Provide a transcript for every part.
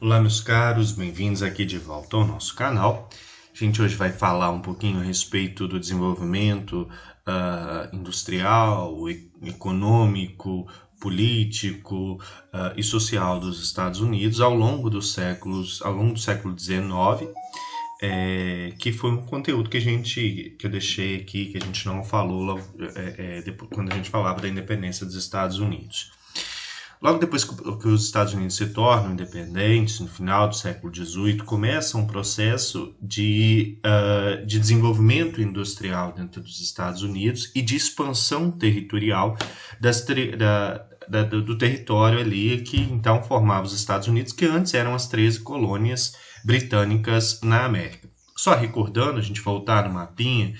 Olá, meus caros, bem-vindos aqui de volta ao nosso canal. A gente hoje vai falar um pouquinho a respeito do desenvolvimento industrial, econômico, político e social dos Estados Unidos ao longo do século XIX, que foi um conteúdo que eu deixei aqui, que a gente não falou depois, quando a gente falava da independência dos Estados Unidos. Logo depois que os Estados Unidos se tornam independentes, no final do século XVIII, começa um processo de desenvolvimento industrial dentro dos Estados Unidos e de expansão territorial do território ali que então formava os Estados Unidos, que antes eram as 13 colônias britânicas na América. Só recordando, a gente voltar no mapinha,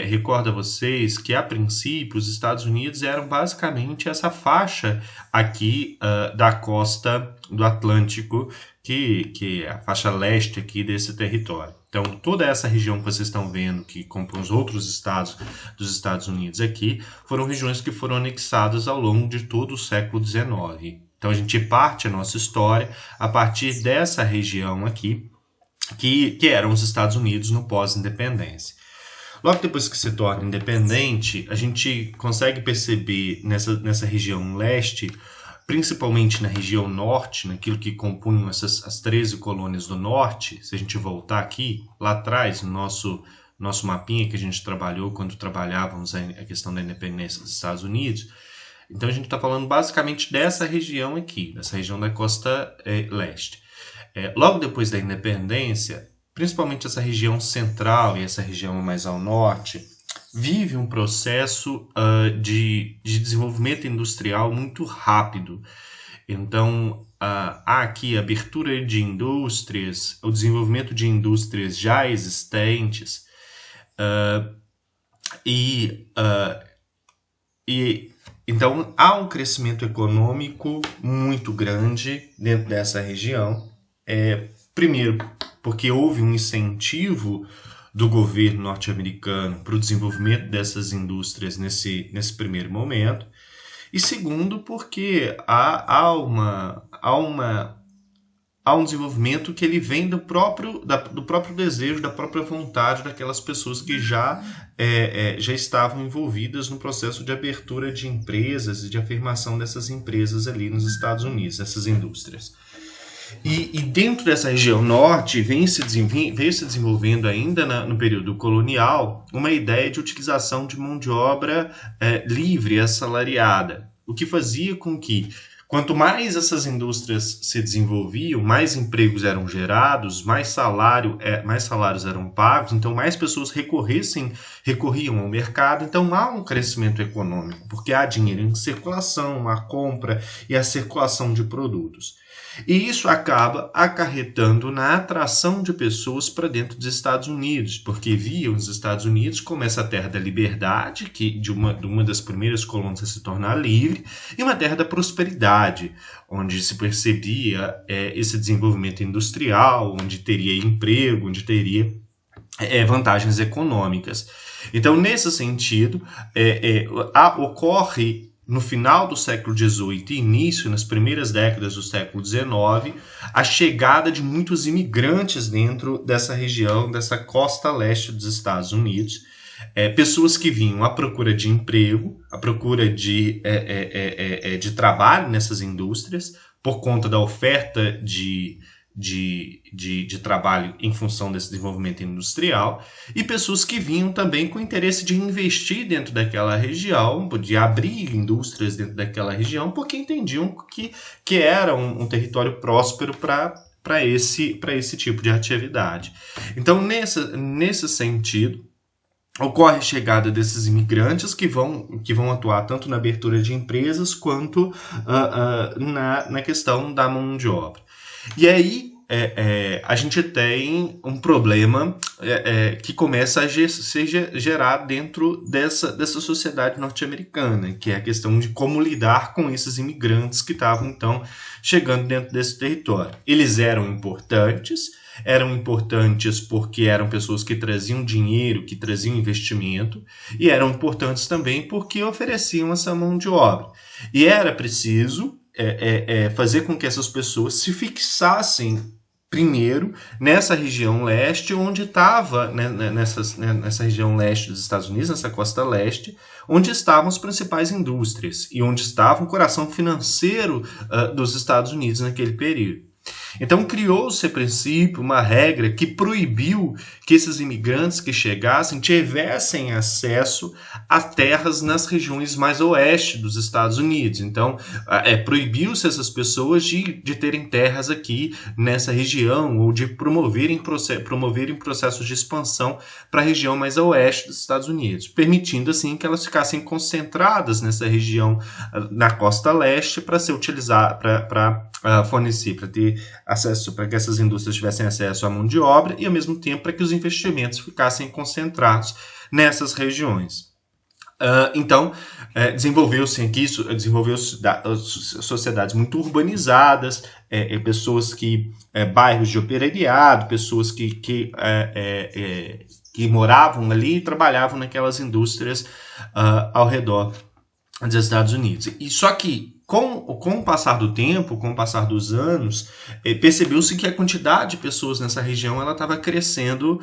recorda vocês que, a princípio, os Estados Unidos eram basicamente essa faixa aqui da costa do Atlântico, que é a faixa leste aqui desse território. Então, toda essa região que vocês estão vendo, que compõe os outros estados dos Estados Unidos aqui, foram regiões que foram anexadas ao longo de todo o século XIX. Então, a gente parte a nossa história a partir dessa região aqui, que eram os Estados Unidos no pós-independência. Logo depois que se torna independente, a gente consegue perceber nessa região leste, principalmente na região norte, naquilo que compunham as 13 colônias do norte. Se a gente voltar aqui, lá atrás, no nosso mapinha que a gente trabalhou quando trabalhávamos a questão da independência dos Estados Unidos, então a gente está falando basicamente dessa região aqui, dessa região da costa leste. Logo depois da independência, principalmente essa região central e essa região mais ao norte, vive um processo de desenvolvimento industrial muito rápido. Então, há aqui a abertura de indústrias, o desenvolvimento de indústrias já existentes, então há um crescimento econômico muito grande dentro dessa região. Primeiro, porque houve um incentivo do governo norte-americano para o desenvolvimento dessas indústrias nesse primeiro momento. E segundo, porque há um desenvolvimento que ele vem do próprio desejo, da própria vontade daquelas pessoas que já estavam envolvidas no processo de abertura de empresas e de afirmação dessas empresas ali nos Estados Unidos, essas indústrias. E dentro dessa região norte veio se desenvolvendo ainda no período colonial uma ideia de utilização de mão de obra livre, assalariada, o que fazia com que, quanto mais essas indústrias se desenvolviam, mais empregos eram gerados, mais salários eram pagos, então mais pessoas recorriam ao mercado. Então há um crescimento econômico, porque há dinheiro em circulação, a compra e a circulação de produtos. E isso acaba acarretando na atração de pessoas para dentro dos Estados Unidos, porque viam os Estados Unidos como essa terra da liberdade, de uma das primeiras colônias a se tornar livre, e uma terra da prosperidade, onde se percebia esse desenvolvimento industrial, onde teria emprego, onde teria vantagens econômicas. Então, nesse sentido, ocorre no final do século XVIII e início, nas primeiras décadas do século XIX, a chegada de muitos imigrantes dentro dessa região, dessa costa leste dos Estados Unidos, pessoas que vinham à procura de emprego, à procura de trabalho nessas indústrias, por conta da oferta de trabalho em função desse desenvolvimento industrial, e pessoas que vinham também com interesse de investir dentro daquela região, de abrir indústrias dentro daquela região, porque entendiam que era um território próspero para esse tipo de atividade. Então, nesse sentido, ocorre a chegada desses imigrantes que vão atuar tanto na abertura de empresas quanto na questão da mão de obra. E aí a gente tem um problema que começa a ser gerado dentro dessa sociedade norte-americana, que é a questão de como lidar com esses imigrantes que estavam, então, chegando dentro desse território. Eles eram importantes porque eram pessoas que traziam dinheiro, que traziam investimento, e eram importantes também porque ofereciam essa mão de obra. E era preciso fazer com que essas pessoas se fixassem primeiro nessa região leste, onde estava, né, nessa região leste dos Estados Unidos, nessa costa leste, onde estavam as principais indústrias e onde estava o coração financeiro dos Estados Unidos naquele período. Então criou-se a princípio uma regra que proibiu que esses imigrantes que chegassem tivessem acesso a terras nas regiões mais oeste dos Estados Unidos. Então proibiu-se essas pessoas de terem terras aqui nessa região ou de promoverem processos de expansão para a região mais a oeste dos Estados Unidos, permitindo assim que elas ficassem concentradas nessa região na costa leste para ser utilizada para fornecer, para ter acesso, para que essas indústrias tivessem acesso à mão de obra e ao mesmo tempo para que os investimentos ficassem concentrados nessas regiões. Então, desenvolveu-se sociedades muito urbanizadas, pessoas bairros de operariado, pessoas que moravam ali e trabalhavam naquelas indústrias ao redor dos Estados Unidos. E só que com o passar do tempo, com o passar dos anos, percebeu-se que a quantidade de pessoas nessa região estava crescendo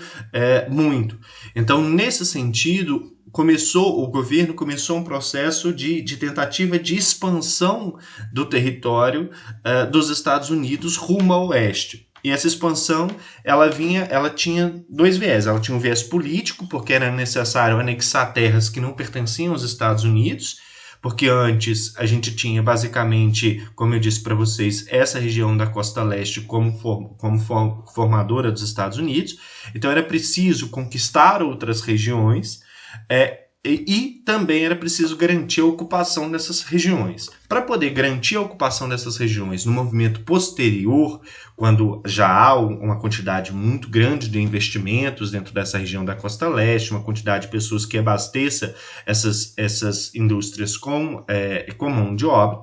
muito. Então, nesse sentido, o governo começou um processo de tentativa de expansão do território dos Estados Unidos rumo ao oeste. E essa expansão, ela tinha dois viés. Ela tinha um viés político, porque era necessário anexar terras que não pertenciam aos Estados Unidos, porque antes a gente tinha basicamente, como eu disse para vocês, essa região da costa leste como formadora dos Estados Unidos. Então era preciso conquistar outras regiões e também era preciso garantir a ocupação dessas regiões. Para poder garantir a ocupação dessas regiões no movimento posterior, quando já há uma quantidade muito grande de investimentos dentro dessa região da costa leste, uma quantidade de pessoas que abasteça essas indústrias com mão de obra,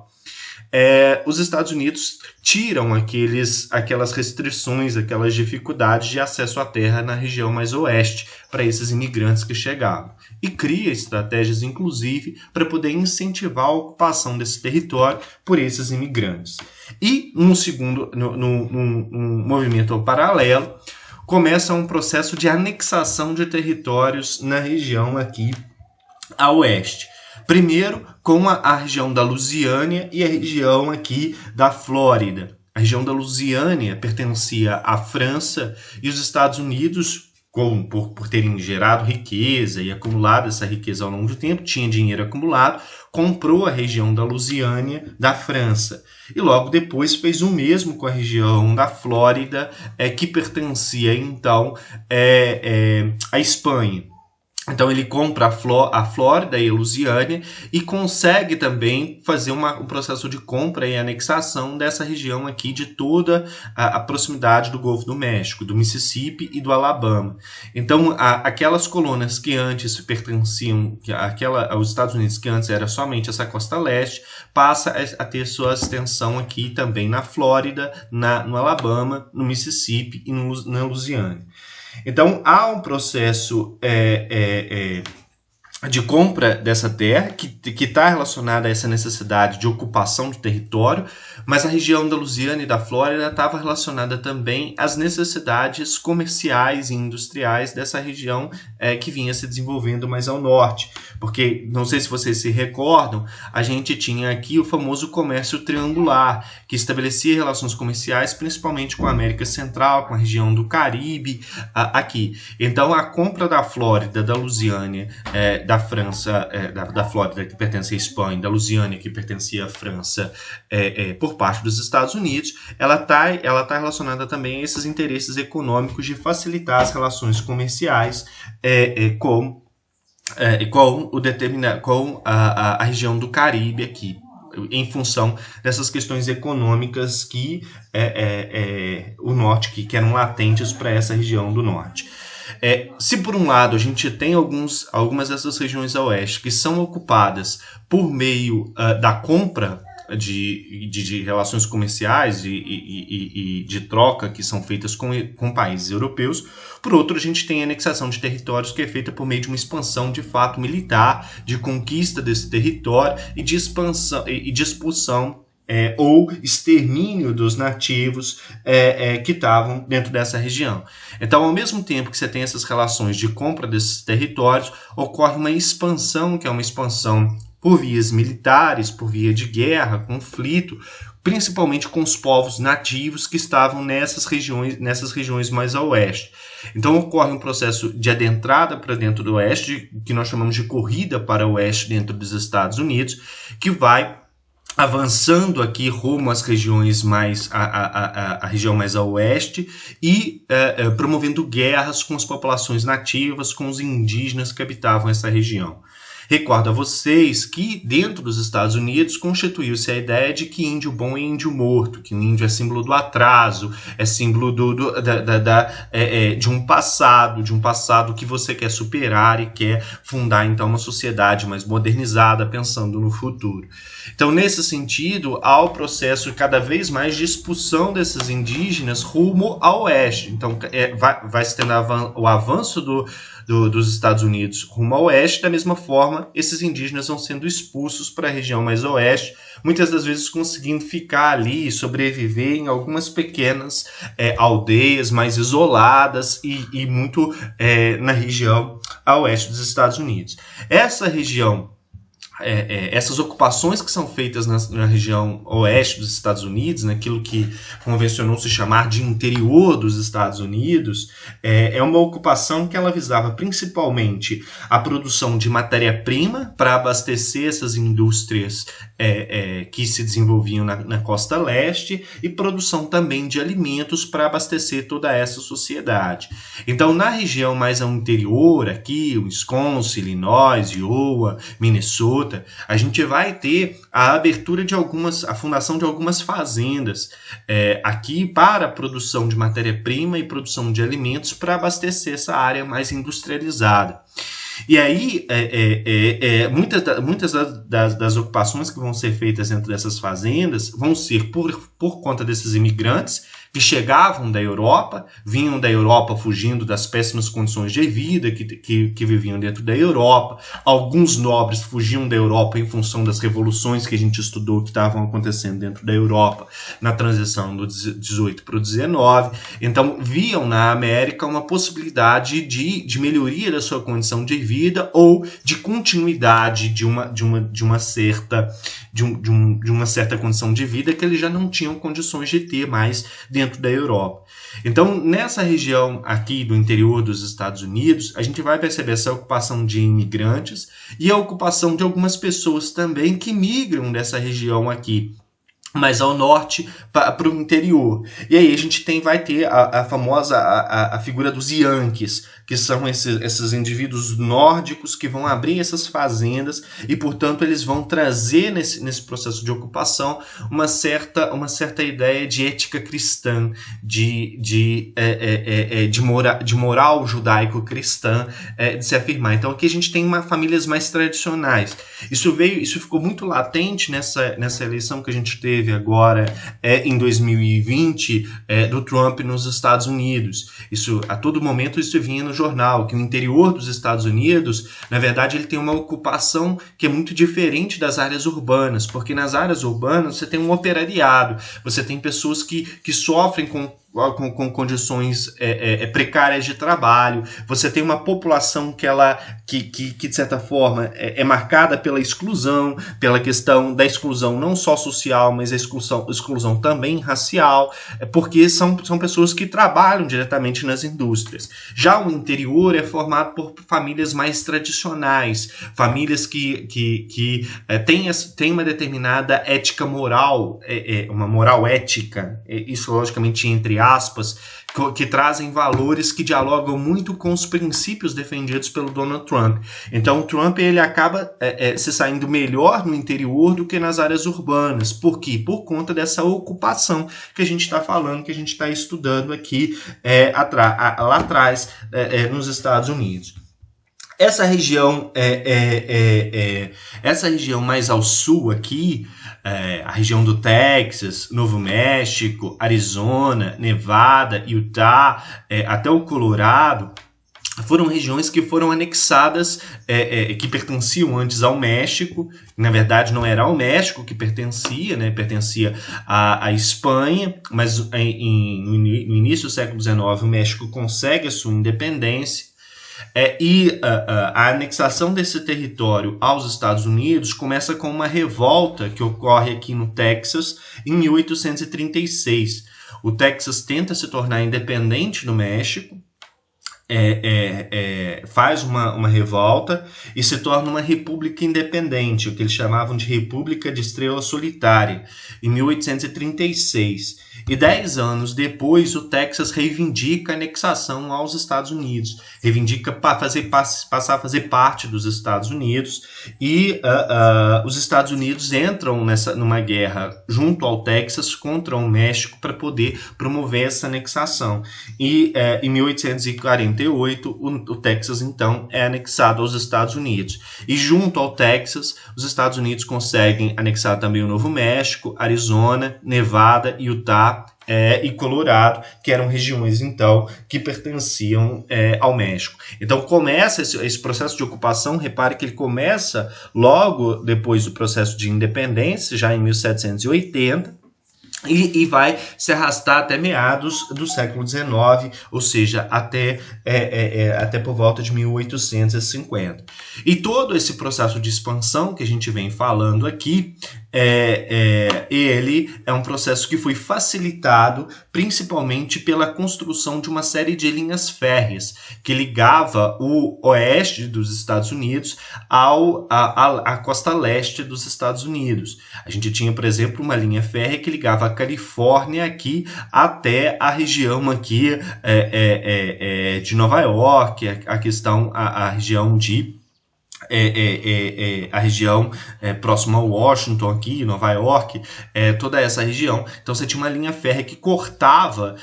os Estados Unidos tiram aquelas restrições, aquelas dificuldades de acesso à terra na região mais oeste para esses imigrantes que chegavam. E cria estratégias, inclusive, para poder incentivar a ocupação desse território por esses imigrantes. E, num movimento paralelo, começa um processo de anexação de territórios na região aqui a oeste. Primeiro, com a região da Louisiana e a região aqui da Flórida. A região da Louisiana pertencia à França e os Estados Unidos, por terem gerado riqueza e acumulado essa riqueza ao longo do tempo, tinha dinheiro acumulado, comprou a região da Louisiana da França. E logo depois fez o mesmo com a região da Flórida, que pertencia então à Espanha. Então ele compra a Flórida e a Louisiana e consegue também fazer um processo de compra e anexação dessa região aqui de toda a proximidade do Golfo do México, do Mississippi e do Alabama. Então aquelas colônias que antes pertenciam aos Estados Unidos, que antes era somente essa costa leste, passa a ter sua extensão aqui também na Flórida, no Alabama, no Mississippi e na Louisiana. Então, há um processo de compra dessa terra que está relacionada a essa necessidade de ocupação do território, mas a região da Louisiana e da Flórida estava relacionada também às necessidades comerciais e industriais dessa região que vinha se desenvolvendo mais ao norte. Porque, não sei se vocês se recordam, a gente tinha aqui o famoso comércio triangular, que estabelecia relações comerciais principalmente com a América Central, com a região do Caribe, aqui. Então, a compra da Flórida, da Louisiana, da França, da Flórida, que pertence à Espanha, da Louisiana, que pertencia à França, por parte dos Estados Unidos, ela tá relacionada também a esses interesses econômicos de facilitar as relações comerciais com a região do Caribe aqui, em função dessas questões econômicas que o norte, que eram latentes para essa região do norte. Se por um lado a gente tem algumas dessas regiões a oeste que são ocupadas por meio da compra de relações comerciais e de troca que são feitas com países europeus, por outro a gente tem a anexação de territórios que é feita por meio de uma expansão de fato militar, de conquista desse território e de expansão e de expulsão ou extermínio dos nativos que estavam dentro dessa região. Então, ao mesmo tempo que você tem essas relações de compra desses territórios, ocorre uma expansão, que é uma expansão por vias militares, por via de guerra, conflito, principalmente com os povos nativos que estavam nessas regiões mais a oeste. Então ocorre um processo de adentrada para dentro do oeste, que nós chamamos de corrida para o oeste dentro dos Estados Unidos, que vai avançando aqui rumo às regiões a região mais a oeste e promovendo guerras com as populações nativas, com os indígenas que habitavam essa região. Recordo a vocês que dentro dos Estados Unidos constituiu-se a ideia de que índio bom é índio morto, que o índio é símbolo do atraso, é símbolo de um passado que você quer superar e quer fundar então uma sociedade mais modernizada, pensando no futuro. Então, nesse sentido, há o processo cada vez mais de expulsão desses indígenas rumo ao oeste. Então, vai se tendo o avanço dos Estados Unidos rumo ao oeste, da mesma forma, esses indígenas vão sendo expulsos para a região mais oeste, muitas das vezes conseguindo ficar ali e sobreviver em algumas pequenas aldeias mais isoladas e muito na região a oeste dos Estados Unidos. Essa região essas ocupações que são feitas na região oeste dos Estados Unidos, naquilo que convencionou-se chamar de interior dos Estados Unidos, é uma ocupação que ela visava principalmente a produção de matéria-prima para abastecer essas indústrias que se desenvolviam na costa leste e produção também de alimentos para abastecer toda essa sociedade. Então, na região mais ao interior, aqui, Wisconsin, Illinois, Iowa, Minnesota, a gente vai ter a abertura a fundação de algumas fazendas aqui para a produção de matéria-prima e produção de alimentos para abastecer essa área mais industrializada. E aí, muitas das ocupações que vão ser feitas dentro dessas fazendas vão ser por conta desses imigrantes que chegavam da Europa, vinham da Europa fugindo das péssimas condições de vida que viviam dentro da Europa. Alguns nobres fugiam da Europa em função das revoluções que a gente estudou que estavam acontecendo dentro da Europa na transição do 18 para o 19. Então, viam na América uma possibilidade de melhoria da sua condição de vida ou de continuidade de uma certa condição de vida que eles já não tinham condições de ter mais dentro da Europa. Então, nessa região aqui do interior dos Estados Unidos, a gente vai perceber essa ocupação de imigrantes e a ocupação de algumas pessoas também que migram dessa região aqui mais ao norte para o interior. E aí a gente vai ter a famosa a figura dos Yankees, que são esses indivíduos nórdicos que vão abrir essas fazendas e, portanto, eles vão trazer nesse processo de ocupação uma certa ideia de ética cristã, de moral judaico-cristã de se afirmar. Então aqui a gente tem famílias mais tradicionais. Isso ficou muito latente nessa eleição que a gente teve agora em 2020 do Trump nos Estados Unidos. Isso, a todo momento isso vinha no jornal, que o interior dos Estados Unidos, na verdade, ele tem uma ocupação que é muito diferente das áreas urbanas, porque nas áreas urbanas você tem um operariado, você tem pessoas que sofrem com condições precárias de trabalho, você tem uma população que de certa forma é marcada pela exclusão, pela questão da exclusão não só social, mas a exclusão também racial, porque são pessoas que trabalham diretamente nas indústrias. Já o interior é formado por famílias mais tradicionais, famílias que têm uma determinada ética moral, uma moral ética, isso logicamente entre aspas, que trazem valores que dialogam muito com os princípios defendidos pelo Donald Trump. Então, o Trump ele acaba se saindo melhor no interior do que nas áreas urbanas. Por quê? Por conta dessa ocupação que a gente está falando, que a gente está estudando aqui lá atrás nos Estados Unidos. Essa região mais ao sul aqui, a região do Texas, Novo México, Arizona, Nevada, Utah, até o Colorado, foram regiões que foram anexadas, que pertenciam antes ao México. Na verdade, não era ao México que pertencia, né? Pertencia à Espanha, mas no início do século XIX o México consegue a sua independência. A anexação desse território aos Estados Unidos começa com uma revolta que ocorre aqui no Texas em 1836. O Texas tenta se tornar independente do México, faz uma revolta e se torna uma república independente, o que eles chamavam de República de Estrela Solitária, em 1836. E 10 anos depois, o Texas reivindica a anexação aos Estados Unidos, reivindica passar a fazer parte dos Estados Unidos, e os Estados Unidos entram numa guerra junto ao Texas contra o México para poder promover essa anexação. E em 1848, o Texas, então, é anexado aos Estados Unidos. E junto ao Texas, os Estados Unidos conseguem anexar também o Novo México, Arizona, Nevada, Utah e Colorado, que eram regiões, então, que pertenciam ao México. Então, começa esse processo de ocupação. Repare que ele começa logo depois do processo de independência, já em 1780, e vai se arrastar até meados do século XIX, ou seja, até por volta de 1850. E todo esse processo de expansão que a gente vem falando aqui, ele é um processo que foi facilitado principalmente pela construção de uma série de linhas férreas que ligava o oeste dos Estados Unidos à costa leste dos Estados Unidos. A gente tinha, por exemplo, uma linha férrea que ligava a Califórnia aqui até a região aqui de Nova York, a região de a região próxima a Washington aqui, Nova York, toda essa região. Então você tinha uma linha férrea que cortava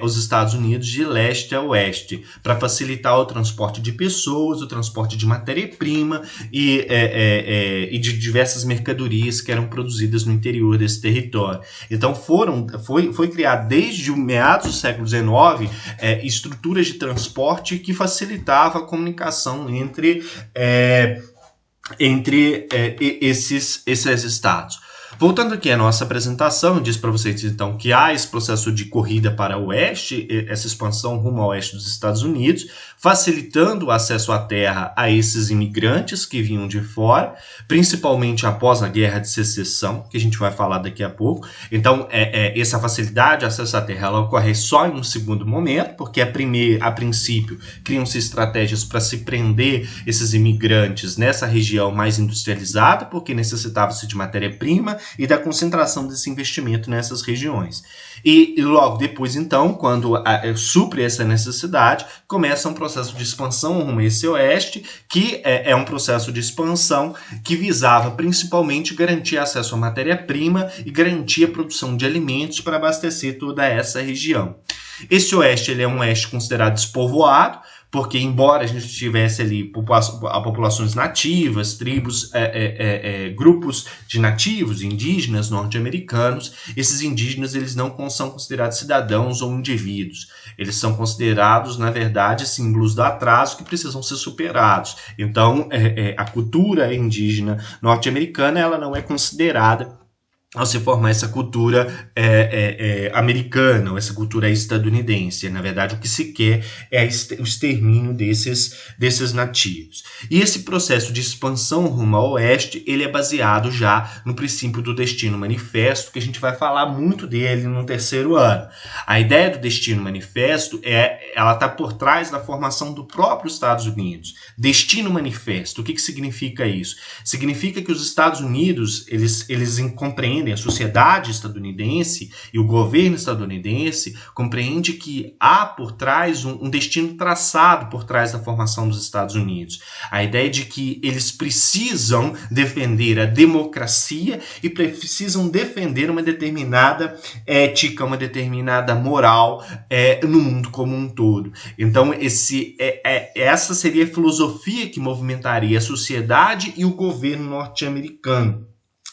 os Estados Unidos de leste a oeste, para facilitar o transporte de pessoas, o transporte de matéria-prima e de diversas mercadorias que eram produzidas no interior desse território. Então foi criado desde o meados do século XIX estruturas de transporte que facilitavam a comunicação entre esses estados. Voltando aqui à nossa apresentação, eu disse para vocês então que há esse processo de corrida para o oeste, essa expansão rumo ao oeste dos Estados Unidos, facilitando o acesso à terra a esses imigrantes que vinham de fora, principalmente após a Guerra de Secessão, que a gente vai falar daqui a pouco. Então, essa facilidade de acesso à terra ela ocorre só em um segundo momento, porque a princípio criam-se estratégias para se prender esses imigrantes nessa região mais industrializada, porque necessitava-se de matéria-prima e da concentração desse investimento nessas regiões. E logo depois, então, quando supre essa necessidade, começa um processo de expansão rumo a esse oeste, que é um processo de expansão que visava principalmente garantir acesso à matéria-prima e garantir a produção de alimentos para abastecer toda essa região. Esse oeste ele é um oeste considerado despovoado, porque embora a gente tivesse ali populações nativas, tribos, grupos de nativos, indígenas norte-americanos, esses indígenas eles não são considerados cidadãos ou indivíduos. Eles são considerados, na verdade, símbolos do atraso que precisam ser superados. Então, a cultura indígena norte-americana ela não é considerada ao se formar essa cultura americana, ou essa cultura estadunidense. Na verdade, o que se quer é o extermínio desses nativos. E esse processo de expansão rumo ao oeste, ele é baseado já no princípio do Destino Manifesto, que a gente vai falar muito dele no terceiro ano. A ideia do Destino Manifesto, ela está por trás da formação do próprio Estados Unidos. Destino Manifesto, o que significa isso? Significa que os Estados Unidos, eles compreendem, a sociedade estadunidense e o governo estadunidense compreende que há por trás um destino traçado por trás da formação dos Estados Unidos. A ideia de que eles precisam defender a democracia e precisam defender uma determinada ética, uma determinada moral no mundo como um todo. Então, essa seria a filosofia que movimentaria a sociedade e o governo norte-americano.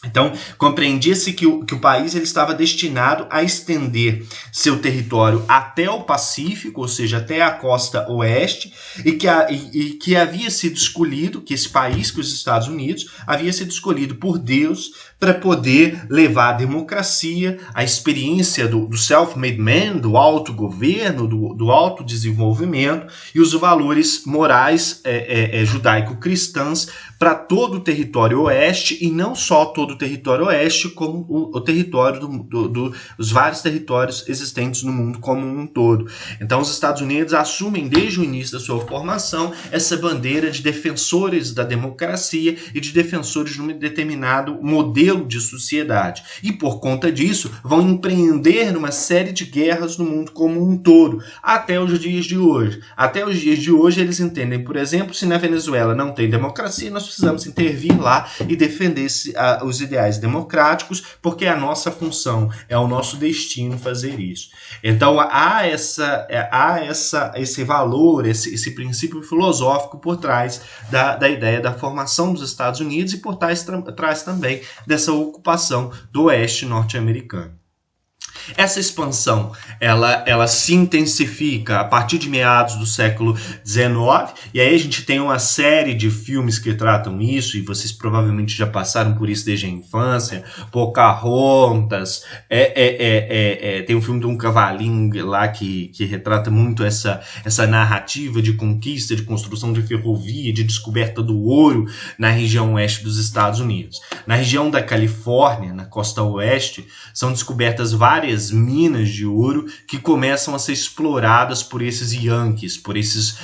Então, compreendia-se que o país ele estava destinado a estender seu território até o Pacífico, ou seja, até a costa oeste, e que havia sido escolhido, que esse país, que os Estados Unidos, havia sido escolhido por Deus para poder levar a democracia, a experiência do self-made man, do autogoverno, do autodesenvolvimento e os valores morais judaico-cristãs para todo o território oeste, e não só todo o território oeste, como o território dos vários territórios existentes no mundo como um todo. Então os Estados Unidos assumem desde o início da sua formação essa bandeira de defensores da democracia e de defensores de um determinado modelo de sociedade. E por conta disso vão empreender uma série de guerras no mundo como um todo, até os dias de hoje. Até os dias de hoje eles entendem, por exemplo, se na Venezuela não tem democracia, nós precisamos intervir lá e defender os ideais democráticos, porque é a nossa função, é o nosso destino fazer isso. Então há esse valor, esse princípio filosófico por trás da ideia da formação dos Estados Unidos e por trás também dessa ocupação do oeste norte-americano. Essa expansão ela se intensifica a partir de meados do século XIX, e aí a gente tem uma série de filmes que tratam isso, e vocês provavelmente já passaram por isso desde a infância. Pocahontas, tem um filme de um cavalinho lá que retrata muito essa narrativa de conquista, de construção de ferrovia, de descoberta do ouro na região oeste dos Estados Unidos. Na região da Califórnia, na costa oeste, são descobertas várias minas de ouro que começam a ser exploradas por esses Yankees, por esses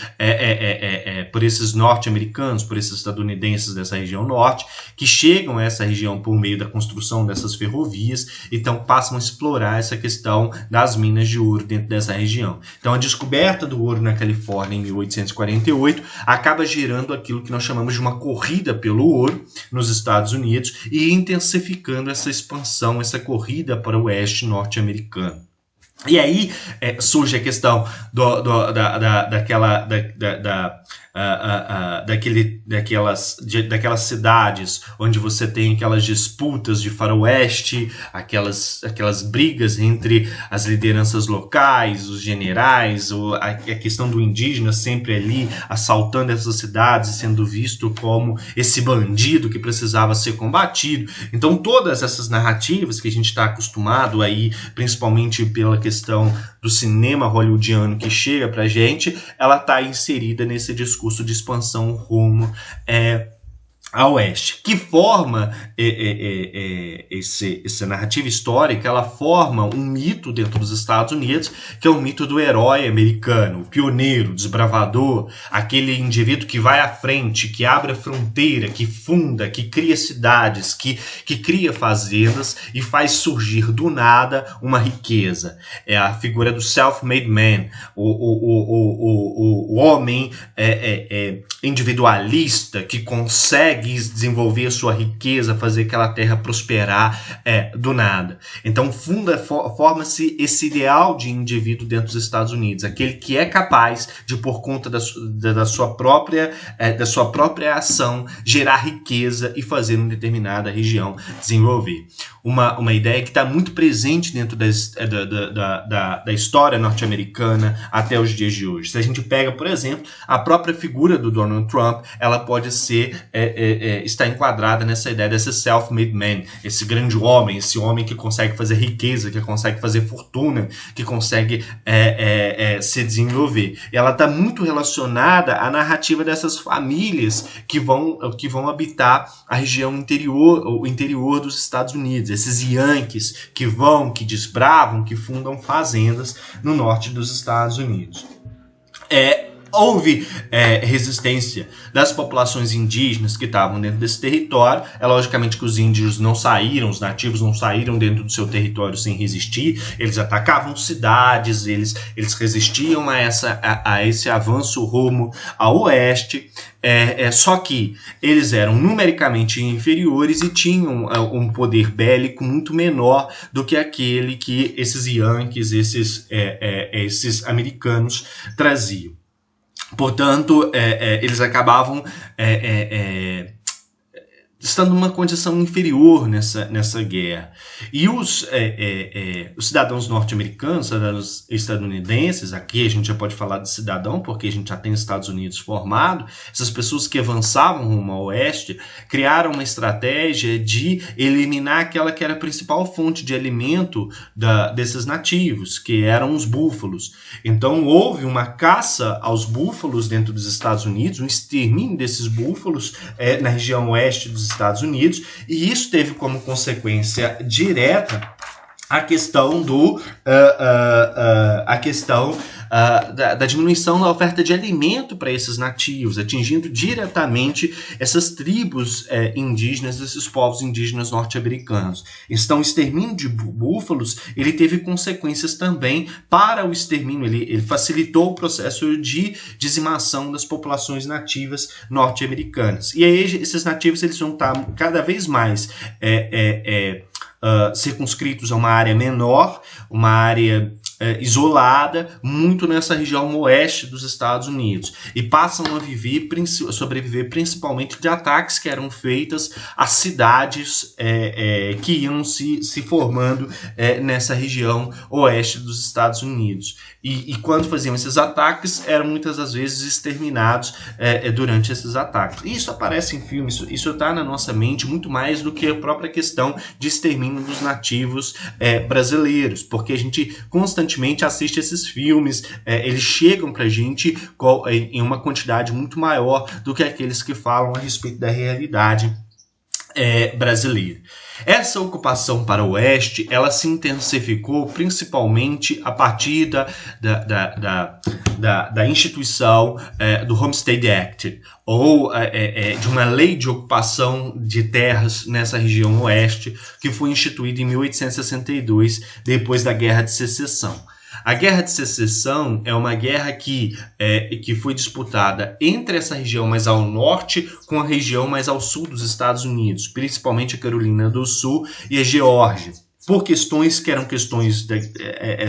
norte-americanos, por esses estadunidenses dessa região norte, que chegam a essa região por meio da construção dessas ferrovias, então passam a explorar essa questão das minas de ouro dentro dessa região. Então a descoberta do ouro na Califórnia em 1848 acaba gerando aquilo que nós chamamos de uma corrida pelo ouro nos Estados Unidos e intensificando essa expansão, essa corrida para o oeste norte-americano. E aí surge a questão daquelas cidades onde você tem aquelas disputas de faroeste, aquelas brigas entre as lideranças locais, os generais, a questão do indígena sempre ali assaltando essas cidades, sendo visto como esse bandido que precisava ser combatido. Então todas essas narrativas que a gente está acostumado aí, principalmente pela questão do cinema hollywoodiano que chega pra gente, ela está inserida nesse discurso de expansão rumo a oeste, que forma essa narrativa histórica. Ela forma um mito dentro dos Estados Unidos, que é o mito do herói americano, o pioneiro, o desbravador, aquele indivíduo que vai à frente, que abre a fronteira, que funda, que cria cidades, que cria fazendas e faz surgir do nada uma riqueza. É a figura do self-made man, o homem individualista que consegue desenvolver a sua riqueza, fazer aquela terra prosperar do nada. Então forma-se esse ideal de indivíduo dentro dos Estados Unidos, aquele que é capaz de, por conta da sua própria ação, gerar riqueza e fazer uma determinada região desenvolver. Uma ideia que está muito presente dentro da história norte-americana até os dias de hoje. Se a gente pega, por exemplo, a própria figura do Donald Trump, ela pode ser está enquadrada nessa ideia desse self-made man, esse grande homem, esse homem que consegue fazer riqueza, que consegue fazer fortuna, que consegue se desenvolver. E ela está muito relacionada à narrativa dessas famílias que vão habitar a região interior, o interior dos Estados Unidos, esses Yankees que desbravam, que fundam fazendas no norte dos Estados Unidos. Houve resistência das populações indígenas que estavam dentro desse território. É logicamente que os índios não saíram, os nativos não saíram dentro do seu território sem resistir. Eles atacavam cidades, eles resistiam a esse avanço rumo ao oeste. Só que eles eram numericamente inferiores e tinham um poder bélico muito menor do que aquele que esses Yankees, esses americanos traziam. Portanto, eles acabavam estando numa condição inferior nessa guerra. E os cidadãos norte-americanos, cidadãos estadunidenses, aqui a gente já pode falar de cidadão, porque a gente já tem os Estados Unidos formado, essas pessoas que avançavam rumo ao oeste, criaram uma estratégia de eliminar aquela que era a principal fonte de alimento desses nativos, que eram os búfalos. Então houve uma caça aos búfalos dentro dos Estados Unidos, um extermínio desses búfalos na região oeste dos Estados Unidos, e isso teve como consequência direta a questão da diminuição da oferta de alimento para esses nativos, atingindo diretamente essas tribos indígenas, esses povos indígenas norte-americanos. Então, o extermínio de búfalos, ele teve consequências também para o extermínio, ele facilitou o processo de dizimação das populações nativas norte-americanas. E aí, esses nativos, eles vão estar cada vez mais circunscritos a uma área menor, uma área isolada, muito nessa região oeste dos Estados Unidos, e passam a sobreviver principalmente de ataques que eram feitos às cidades que iam se formando nessa região oeste dos Estados Unidos. E quando faziam esses ataques, eram muitas das vezes exterminados durante esses ataques. E isso aparece em filmes, isso está na nossa mente muito mais do que a própria questão de extermínio dos nativos brasileiros, porque a gente constantemente assiste esses filmes, eles chegam pra gente em uma quantidade muito maior do que aqueles que falam a respeito da realidade brasileira. Essa ocupação para o oeste, ela se intensificou principalmente a partir da instituição do Homestead Act, ou de uma lei de ocupação de terras nessa região oeste, que foi instituída em 1862, depois da Guerra de Secessão. A Guerra de Secessão é uma guerra que foi disputada entre essa região mais ao norte com a região mais ao sul dos Estados Unidos, principalmente a Carolina do Sul e a Geórgia, por questões que eram questões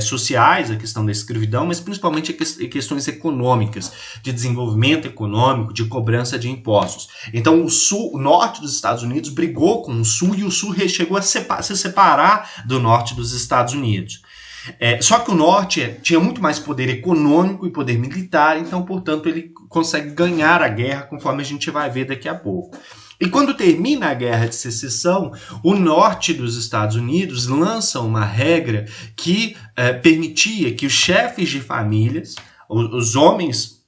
sociais, a questão da escravidão, mas principalmente questões econômicas, de desenvolvimento econômico, de cobrança de impostos. Então o norte dos Estados Unidos brigou com o sul, e o sul chegou a se separar do norte dos Estados Unidos. Só que o norte tinha muito mais poder econômico e poder militar, então, portanto, ele consegue ganhar a guerra, conforme a gente vai ver daqui a pouco. E quando termina a Guerra de Secessão, o norte dos Estados Unidos lança uma regra que permitia que os chefes de famílias, os homens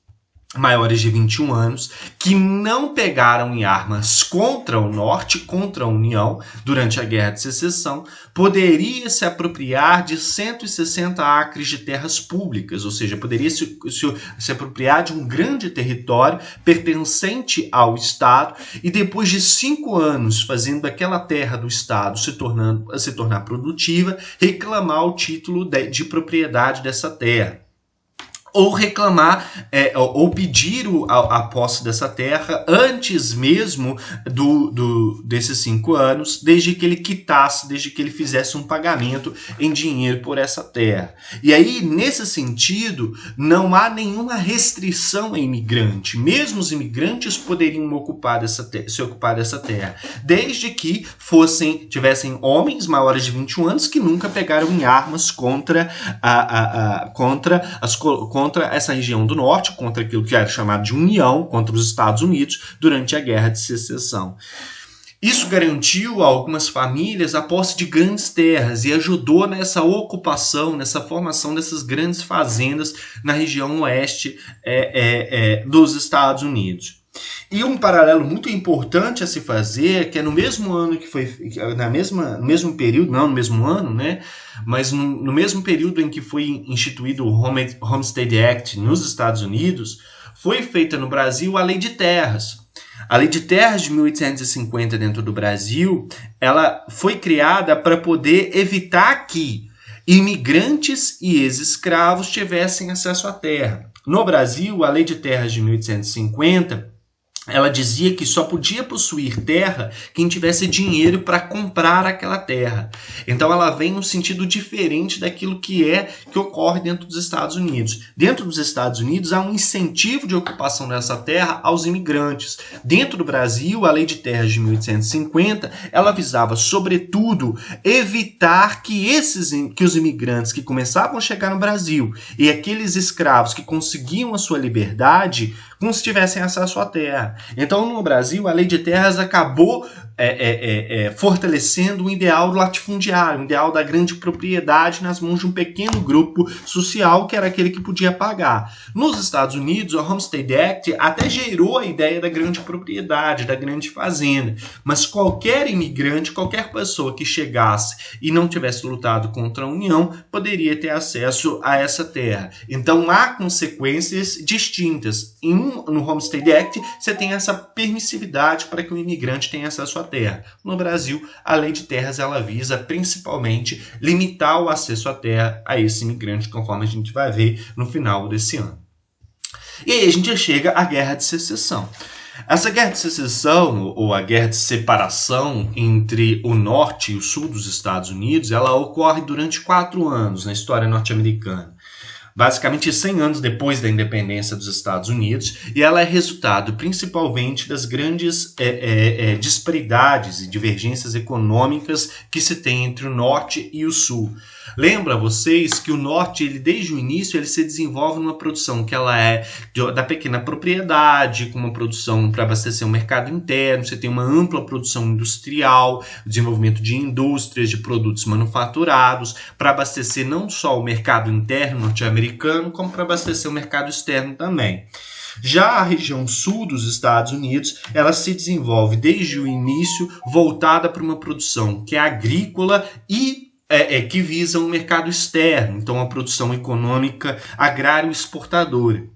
maiores de 21 anos, que não pegaram em armas contra o norte, contra a União, durante a Guerra de Secessão, poderia se apropriar de 160 acres de terras públicas, ou seja, poderia se apropriar de um grande território pertencente ao Estado, e depois de 5 anos fazendo aquela terra do Estado se tornar produtiva, reclamar o título de propriedade dessa terra, ou reclamar, ou pedir a posse dessa terra antes mesmo desses 5 anos, desde que ele quitasse, desde que ele fizesse um pagamento em dinheiro por essa terra. E aí, nesse sentido, não há nenhuma restrição a imigrante. Mesmo os imigrantes poderiam se ocupar dessa terra, desde que tivessem homens maiores de 21 anos que nunca pegaram em armas contra essa região do norte, contra aquilo que era chamado de União, contra os Estados Unidos, durante a Guerra de Secessão. Isso garantiu a algumas famílias a posse de grandes terras e ajudou nessa ocupação, nessa formação dessas grandes fazendas na região oeste dos Estados Unidos. E um paralelo muito importante a se fazer é que no mesmo ano que foi, no mesmo período, não no mesmo ano, né? Mas no mesmo período em que foi instituído o Homestead Act nos Estados Unidos, foi feita no Brasil a Lei de Terras. A Lei de Terras de 1850 dentro do Brasil, ela foi criada para poder evitar que imigrantes e ex-escravos tivessem acesso à terra. No Brasil, a Lei de Terras de 1850 ela dizia que só podia possuir terra quem tivesse dinheiro para comprar aquela terra. Então ela vem num sentido diferente daquilo que ocorre dentro dos Estados Unidos. Dentro dos Estados Unidos há um incentivo de ocupação dessa terra aos imigrantes. Dentro do Brasil, a Lei de Terras de 1850, ela visava, sobretudo, evitar que os imigrantes que começavam a chegar no Brasil e aqueles escravos que conseguiam a sua liberdade tivessem acesso à terra. Então, no Brasil, a Lei de Terras acabou fortalecendo o ideal latifundiário, o ideal da grande propriedade nas mãos de um pequeno grupo social que era aquele que podia pagar. Nos Estados Unidos, o Homestead Act até gerou a ideia da grande propriedade, da grande fazenda, mas qualquer imigrante, qualquer pessoa que chegasse e não tivesse lutado contra a União, poderia ter acesso a essa terra. Então, há consequências distintas. No Homestead Act, você tem essa permissividade para que o imigrante tenha acesso à terra. No Brasil, a Lei de Terras ela visa principalmente limitar o acesso à terra a esse imigrante, conforme a gente vai ver no final desse ano. E aí a gente já chega à Guerra de Secessão. Essa Guerra de Secessão, ou a Guerra de Separação entre o norte e o sul dos Estados Unidos, ela ocorre durante 4 anos na história norte-americana. Basicamente 100 anos depois da independência dos Estados Unidos, e ela é resultado principalmente das grandes disparidades e divergências econômicas que se tem entre o norte e o sul. Lembra vocês que o norte, desde o início, ele se desenvolve numa produção que ela é da pequena propriedade, com uma produção para abastecer o mercado interno, você tem uma ampla produção industrial, desenvolvimento de indústrias, de produtos manufaturados, para abastecer não só o mercado interno norte-americano, como para abastecer o mercado externo também. Já a região sul dos Estados Unidos, ela se desenvolve desde o início voltada para uma produção que é agrícola e que visa um mercado externo, então a produção econômica agrário exportadora,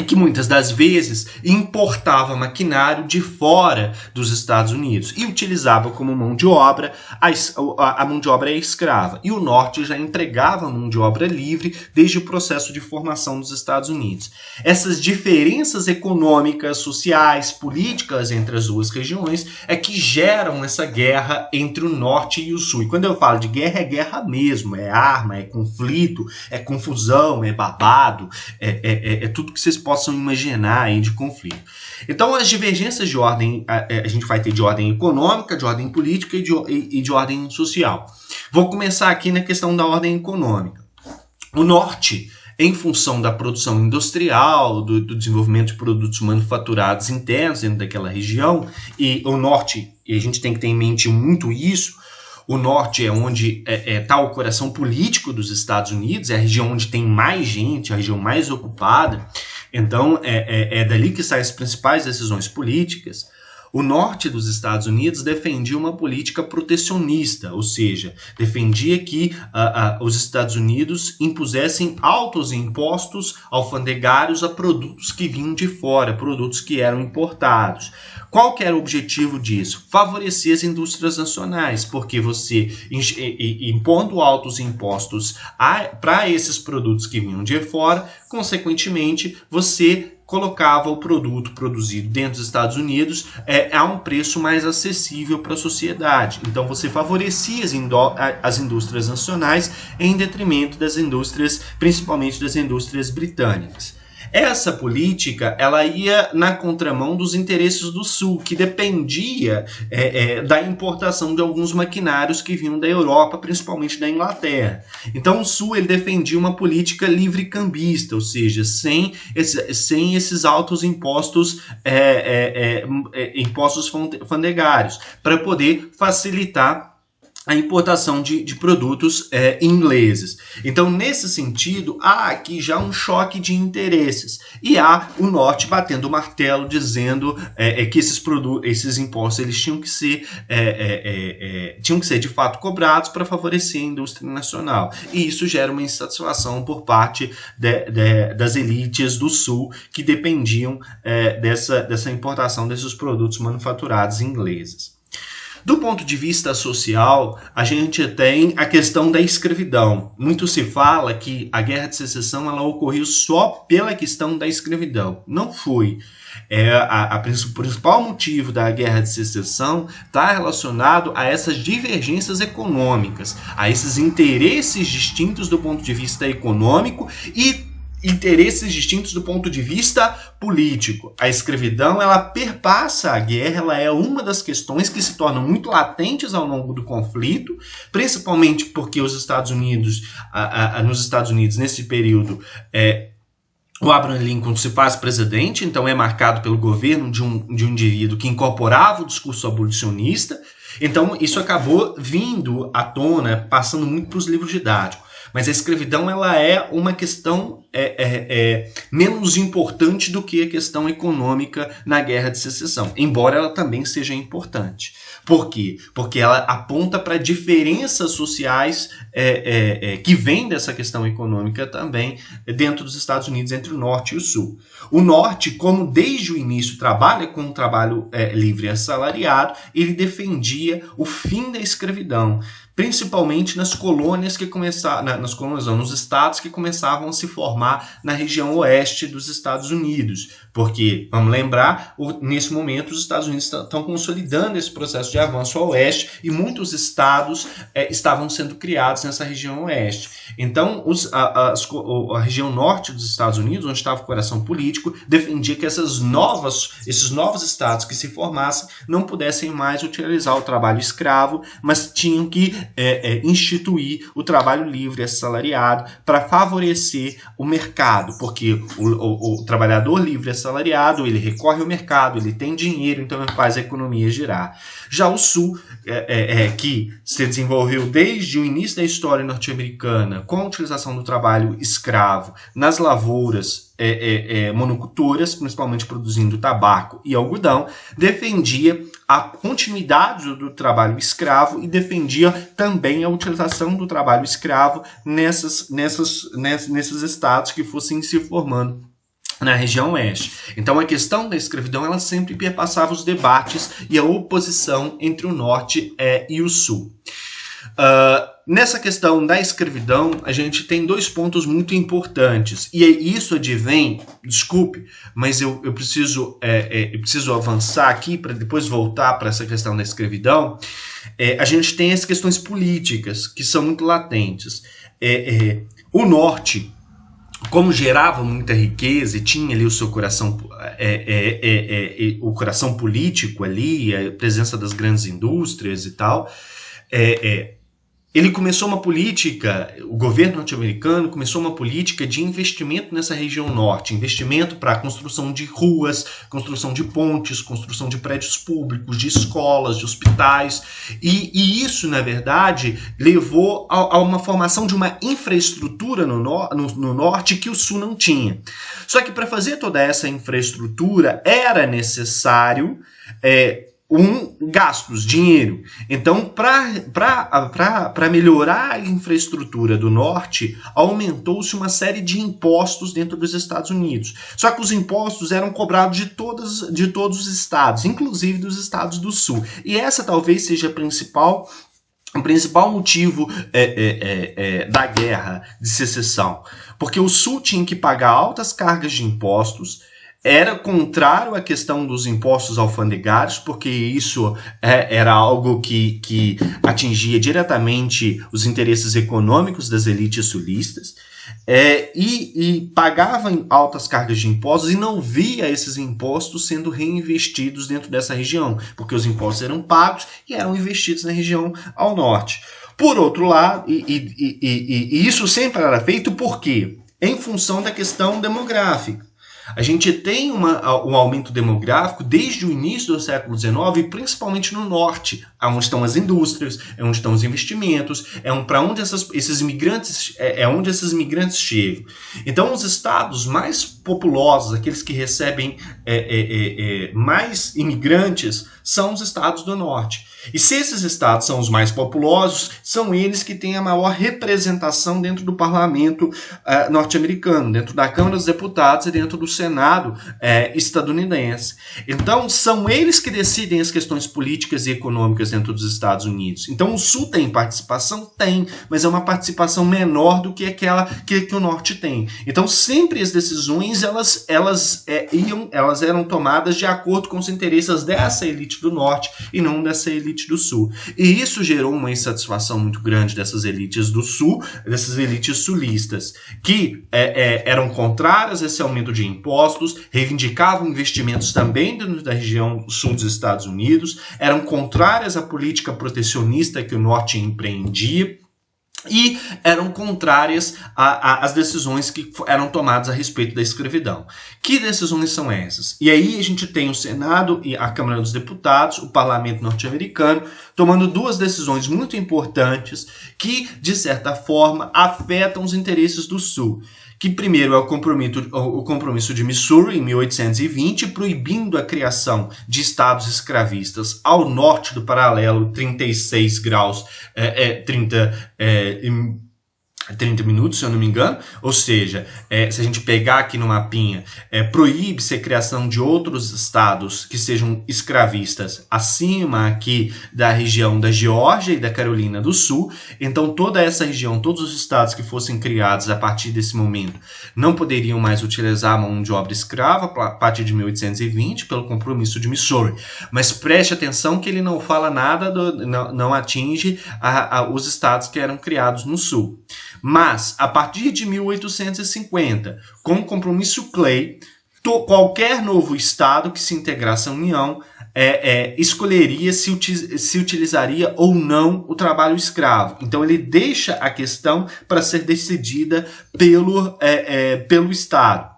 que muitas das vezes importava maquinário de fora dos Estados Unidos e utilizava como mão de obra a mão de obra escrava. E o norte já entregava a mão de obra livre desde o processo de formação dos Estados Unidos. Essas diferenças econômicas, sociais, políticas entre as duas regiões é que geram essa guerra entre o norte e o sul. E quando eu falo de guerra, é guerra mesmo, é arma, é conflito, é confusão, é babado, é tudo que vocês possam imaginar aí de conflito. Então, as divergências de ordem, a gente vai ter de ordem econômica, de ordem política e de ordem social. Vou começar aqui na questão da ordem econômica. O norte, em função da produção industrial, do desenvolvimento de produtos manufaturados internos dentro daquela região, e o norte, e a gente tem que ter em mente muito isso, o norte é onde está o coração político dos Estados Unidos, é a região onde tem mais gente, a região mais ocupada. Então, é dali que saem as principais decisões políticas. O norte dos Estados Unidos defendia uma política protecionista, ou seja, defendia que os Estados Unidos impusessem altos impostos alfandegários a produtos que vinham de fora, produtos que eram importados. Qual que era o objetivo disso? Favorecer as indústrias nacionais, porque você, impondo altos impostos para esses produtos que vinham de fora, consequentemente, você colocava o produto produzido dentro dos Estados Unidos a um preço mais acessível para a sociedade. Então, você favorecia as indústrias nacionais em detrimento das indústrias, principalmente das indústrias britânicas. Essa política ela ia na contramão dos interesses do Sul, que dependia da importação de alguns maquinários que vinham da Europa, principalmente da Inglaterra. Então o Sul ele defendia uma política livre-cambista, ou seja, sem esses altos impostos, impostos alfandegários, para poder facilitar a importação de produtos ingleses. Então, nesse sentido, há aqui já um choque de interesses. E há o norte batendo o martelo, dizendo que esses impostos eles tinham que ser de fato cobrados para favorecer a indústria nacional. E isso gera uma insatisfação por parte das elites do Sul, que dependiam dessa importação desses produtos manufaturados ingleses. Do ponto de vista social, a gente tem a questão da escravidão. Muito se fala que a Guerra de Secessão ela ocorreu só pela questão da escravidão. Não foi. O principal motivo da Guerra de Secessão está relacionado a essas divergências econômicas, a esses interesses distintos do ponto de vista econômico e interesses distintos do ponto de vista político. A escravidão ela perpassa a guerra, ela é uma das questões que se tornam muito latentes ao longo do conflito, principalmente porque os Estados Unidos, nos Estados Unidos nesse período, o Abraham Lincoln se faz presidente, então é marcado pelo governo de um indivíduo que incorporava o discurso abolicionista. Então isso acabou vindo à tona, passando muito para os livros didáticos. Mas a escravidão ela é uma questão menos importante do que a questão econômica na Guerra de Secessão, embora ela também seja importante. Por quê? Porque ela aponta para diferenças sociais que vêm dessa questão econômica também dentro dos Estados Unidos, entre o Norte e o Sul. O Norte, como desde o início trabalha com um trabalho livre e assalariado, ele defendia o fim da escravidão, principalmente nas colônias que começaram, nos estados que começavam a se formar na região oeste dos Estados Unidos. Porque, vamos lembrar, nesse momento os Estados Unidos estão consolidando esse processo de avanço ao oeste e muitos estados estavam sendo criados nessa região oeste. Então, a região norte dos Estados Unidos, onde estava o coração político, defendia que esses novos estados que se formassem não pudessem mais utilizar o trabalho escravo, mas tinham que instituir o trabalho livre assalariado para favorecer o mercado, porque o trabalhador livre assalariado, ele recorre ao mercado, ele tem dinheiro, então ele faz a economia girar. Já o Sul, que se desenvolveu desde o início da história norte-americana com a utilização do trabalho escravo nas lavouras monoculturas, principalmente produzindo tabaco e algodão, defendia a continuidade do trabalho escravo e defendia também a utilização do trabalho escravo nesses estados que fossem se formando na região oeste. Então a questão da escravidão ela sempre perpassava os debates e a oposição entre o norte e o sul. Nessa questão da escravidão, a gente tem dois pontos muito importantes. E isso advém, desculpe, mas eu preciso avançar aqui para depois voltar para essa questão da escravidão. A gente tem as questões políticas, que são muito latentes. O norte, como gerava muita riqueza e tinha ali o seu coração, o coração político ali, a presença das grandes indústrias e tal, ele começou uma política, o governo norte-americano começou uma política de investimento nessa região norte, investimento para a construção de ruas, construção de pontes, construção de prédios públicos, de escolas, de hospitais, e isso, na verdade, levou a uma formação de uma infraestrutura no norte que o sul não tinha. Só que para fazer toda essa infraestrutura era necessário gastos, dinheiro. Então, para melhorar a infraestrutura do norte, aumentou-se uma série de impostos dentro dos Estados Unidos. Só que os impostos eram cobrados de todos os estados, inclusive dos estados do sul. E essa talvez seja o principal motivo da guerra de secessão. Porque o sul tinha que pagar altas cargas de impostos. Era contrário à questão dos impostos alfandegários, porque isso era algo que atingia diretamente os interesses econômicos das elites sulistas, e pagava altas cargas de impostos e não via esses impostos sendo reinvestidos dentro dessa região, porque os impostos eram pagos e eram investidos na região ao norte. Por outro lado, e isso sempre era feito por quê? Em função da questão demográfica. A gente tem um aumento demográfico desde o início do século XIX, principalmente no norte, onde estão as indústrias, onde estão os investimentos, para onde esses imigrantes chegam. Então, os estados mais populosos, aqueles que recebem mais imigrantes, são os estados do norte. E se esses estados são os mais populosos, são eles que têm a maior representação dentro do parlamento norte-americano, dentro da Câmara dos Deputados e dentro do Senado estadunidense. Então, são eles que decidem as questões políticas e econômicas dentro dos Estados Unidos. Então, o Sul tem participação? Tem, mas é uma participação menor do que aquela que o Norte tem. Então, sempre as decisões elas eram tomadas de acordo com os interesses dessa elite do Norte e não dessa elite do Sul. E isso gerou uma insatisfação muito grande dessas elites do Sul, dessas elites sulistas, que eram contrárias a esse aumento de impostos, reivindicavam investimentos também dentro da região sul dos Estados Unidos, eram contrárias à política protecionista que o Norte empreendia, e eram contrárias às decisões que eram tomadas a respeito da escravidão. Que decisões são essas? E aí a gente tem o Senado e a Câmara dos Deputados, o Parlamento norte-americano, tomando duas decisões muito importantes que, de certa forma, afetam os interesses do Sul. Que primeiro é o compromisso de Missouri, em 1820, proibindo a criação de estados escravistas ao norte do paralelo 36 graus, 30 minutos, se eu não me engano, ou seja, se a gente pegar aqui no mapinha, proíbe-se a criação de outros estados que sejam escravistas acima aqui da região da Geórgia e da Carolina do Sul. Então toda essa região, todos os estados que fossem criados a partir desse momento não poderiam mais utilizar a mão de obra escrava a partir de 1820 pelo compromisso de Missouri. Mas preste atenção que ele não fala nada, não atinge os estados que eram criados no Sul. Mas, a partir de 1850, com o compromisso Clay, qualquer novo estado que se integrasse à União escolheria se utilizaria ou não o trabalho escravo. Então, ele deixa a questão para ser decidida pelo Estado,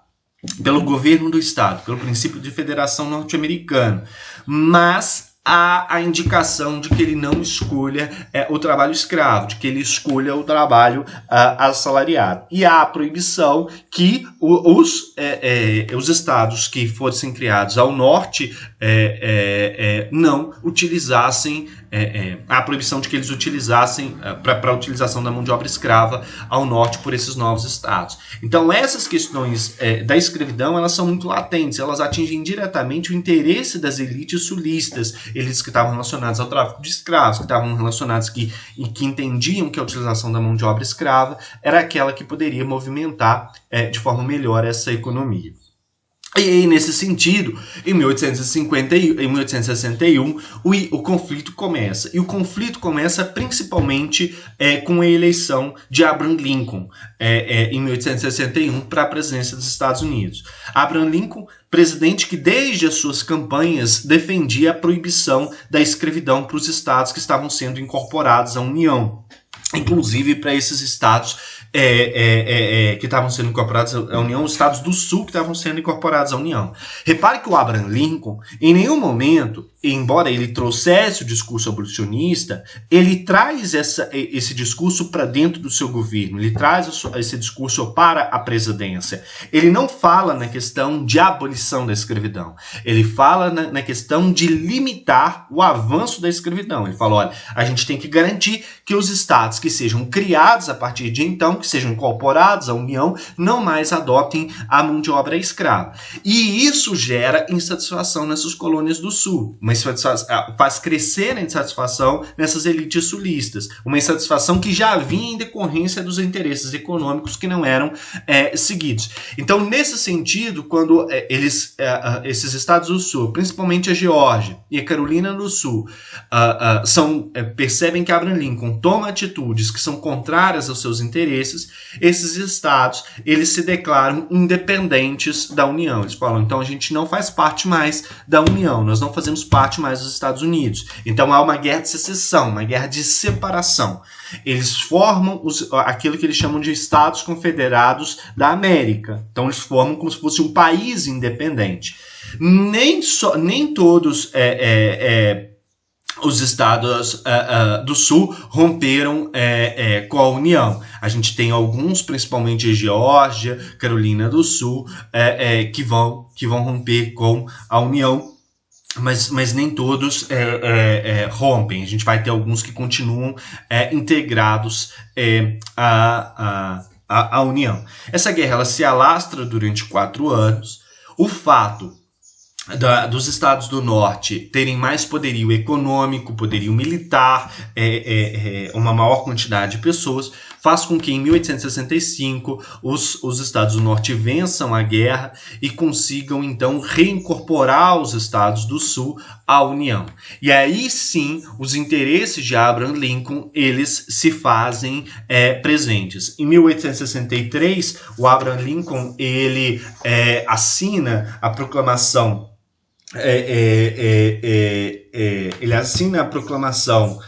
pelo governo do Estado, pelo princípio de federação norte-americano. Mas há a indicação de que ele não escolha o trabalho escravo, de que ele escolha o trabalho assalariado. E há a proibição que os estados que fossem criados ao norte não utilizassem, a proibição de que eles utilizassem para a utilização da mão de obra escrava ao norte por esses novos estados. Então essas questões da escravidão, elas são muito latentes, elas atingem diretamente o interesse das elites sulistas, elites que estavam relacionados ao tráfico de escravos, que estavam relacionados que entendiam que a utilização da mão de obra escrava era aquela que poderia movimentar de forma melhor essa economia. E aí, nesse sentido, em 1861, o conflito começa. E o conflito começa principalmente com a eleição de Abraham Lincoln, em 1861, para a presidência dos Estados Unidos. Abraham Lincoln, presidente que desde as suas campanhas defendia a proibição da escravidão para os estados que estavam sendo incorporados à União. Inclusive para esses estados que estavam sendo incorporados à União, os estados do Sul que estavam sendo incorporados à União. Repare que o Abraham Lincoln, em nenhum momento, embora ele trouxesse o discurso abolicionista, ele traz esse discurso para dentro do seu governo, ele traz esse discurso para a presidência. Ele não fala na questão de abolição da escravidão, ele fala na questão de limitar o avanço da escravidão. Ele fala, olha, a gente tem que garantir que os estados que sejam criados a partir de então, que sejam incorporados à União, não mais adotem a mão de obra escrava. E isso gera insatisfação nessas colônias do Sul, faz crescer a insatisfação nessas elites sulistas, uma insatisfação que já vinha em decorrência dos interesses econômicos que não eram seguidos. Então, nesse sentido, quando esses estados do Sul, principalmente a Geórgia e a Carolina do Sul, percebem que Abraham Lincoln toma atitudes que são contrárias aos seus interesses, esses estados, eles se declaram independentes da União. Eles falam, então a gente não faz parte mais da União, nós não fazemos parte mais dos Estados Unidos. Então há uma guerra de secessão, uma guerra de separação. Eles formam aquilo que eles chamam de Estados Confederados da América. Então eles formam como se fosse um país independente. Nem todos os estados do Sul romperam com a União. A gente tem alguns, principalmente a Geórgia, Carolina do Sul, que vão romper com a União, mas nem todos rompem. A gente vai ter alguns que continuam integrados à União. Essa guerra ela se alastra durante 4 anos. O fato dos estados do norte terem mais poderio econômico, poderio militar, uma maior quantidade de pessoas, faz com que em 1865 os estados do norte vençam a guerra e consigam então reincorporar os estados do sul à União. E aí sim, os interesses de Abraham Lincoln, eles se fazem presentes. Em 1863, o Abraham Lincoln, ele assina a proclamação ele assina a proclamação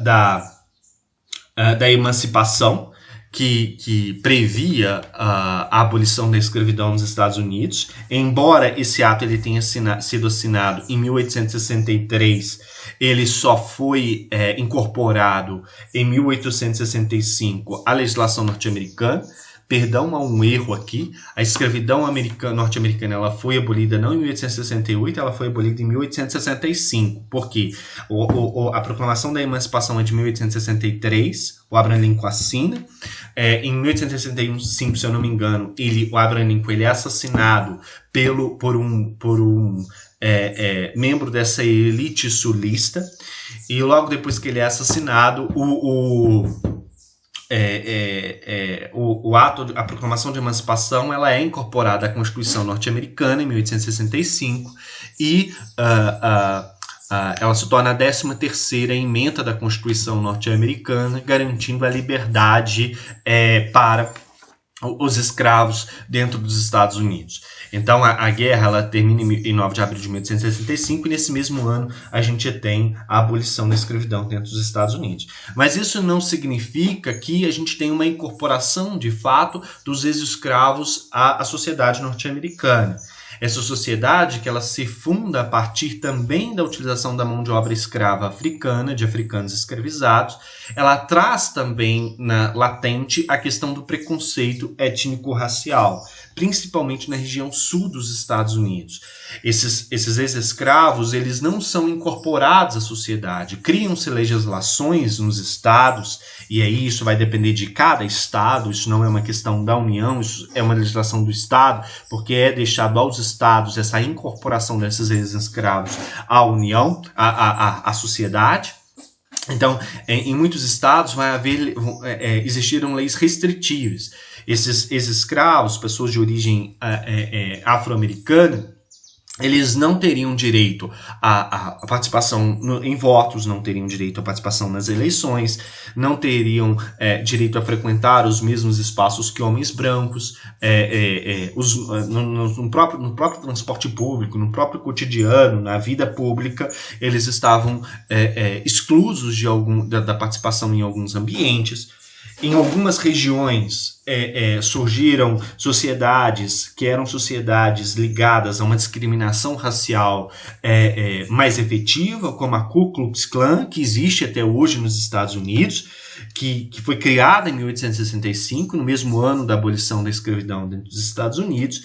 da emancipação, que previa a abolição da escravidão nos Estados Unidos. Embora esse ato ele tenha sido assinado em 1863, ele só foi incorporado em 1865 à legislação norte-americana. Perdão a um erro aqui, a escravidão norte-americana ela foi abolida não em 1868, ela foi abolida em 1865, porque a proclamação da emancipação é de 1863, o Abraham Lincoln assina. Em 1865, se eu não me engano, o Abraham Lincoln ele é assassinado por um membro dessa elite sulista, e logo depois que ele é assassinado, a proclamação de emancipação ela é incorporada à Constituição norte-americana em 1865 e ela se torna a 13ª ementa da Constituição norte-americana, garantindo a liberdade para os escravos dentro dos Estados Unidos. Então a guerra ela termina em 9 de abril de 1865 e nesse mesmo ano a gente tem a abolição da escravidão dentro dos Estados Unidos. Mas isso não significa que a gente tem uma incorporação de fato dos ex-escravos à sociedade norte-americana. Essa sociedade que ela se funda a partir também da utilização da mão de obra escrava africana, de africanos escravizados, ela traz também latente a questão do preconceito étnico-racial, principalmente na região sul dos Estados Unidos. Esses ex-escravos, eles não são incorporados à sociedade, criam-se legislações nos estados, e aí isso vai depender de cada estado, isso não é uma questão da União, isso é uma legislação do estado, porque é deixado aos estados essa incorporação desses ex-escravos à União, à sociedade. Então, em muitos estados existiram leis restritivas. Esses escravos, pessoas de origem afro-americana, eles não teriam direito à participação em votos, não teriam direito à participação nas eleições, não teriam direito a frequentar os mesmos espaços que homens brancos, no próprio transporte público, no próprio cotidiano, na vida pública, eles estavam exclusos da participação em alguns ambientes. Em algumas regiões surgiram sociedades que eram sociedades ligadas a uma discriminação racial mais efetiva, como a Ku Klux Klan, que existe até hoje nos Estados Unidos, que foi criada em 1865, no mesmo ano da abolição da escravidão dentro dos Estados Unidos,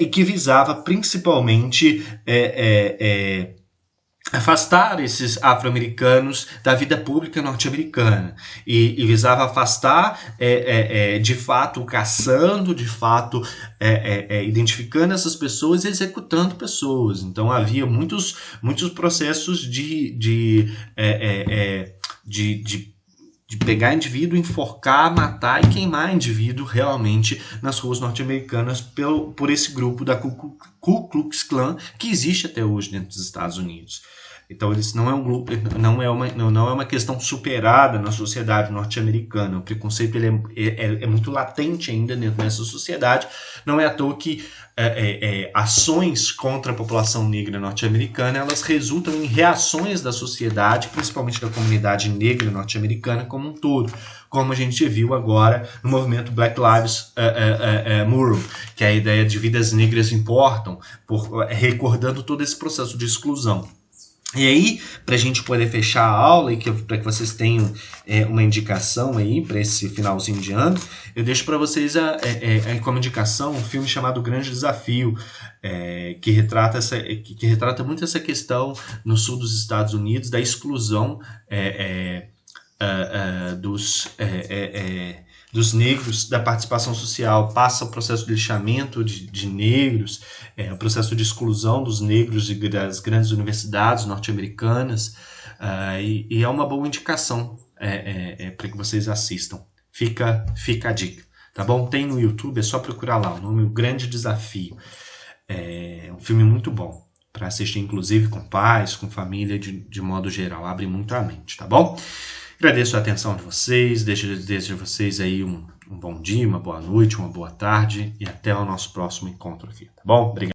e que visava principalmente afastar esses afro-americanos da vida pública norte-americana e visava afastar, de fato, caçando, de fato, identificando essas pessoas e executando pessoas. Então havia muitos processos de pegar indivíduo, enforcar, matar e queimar indivíduo realmente nas ruas norte-americanas por esse grupo da Ku Klux Klan que existe até hoje dentro dos Estados Unidos. Então, eles não é um grupo, não é uma questão superada na sociedade norte-americana. O preconceito ele é muito latente ainda dentro dessa sociedade. Não é à toa que ações contra a população negra norte-americana elas resultam em reações da sociedade, principalmente da comunidade negra norte-americana como um todo, como a gente viu agora no movimento Black Lives Matter, que é a ideia de vidas negras importam, recordando todo esse processo de exclusão. E aí, para a gente poder fechar a aula e para que vocês tenham uma indicação aí para esse finalzinho de ano, eu deixo para vocês como indicação um filme chamado Grande Desafio, que retrata muito essa questão no sul dos Estados Unidos da exclusão dos negros, da participação social, passa o processo de lixamento de negros, o processo de exclusão dos negros das grandes universidades norte-americanas, e é uma boa indicação para que vocês assistam. Fica a dica, tá bom? Tem no YouTube, é só procurar lá, o nome O Grande Desafio. É um filme muito bom para assistir, inclusive com pais, com família, de modo geral. Abre muito a mente, tá bom? Agradeço a atenção de vocês, desejo a vocês aí um bom dia, uma boa noite, uma boa tarde e até o nosso próximo encontro aqui, tá bom? Obrigado.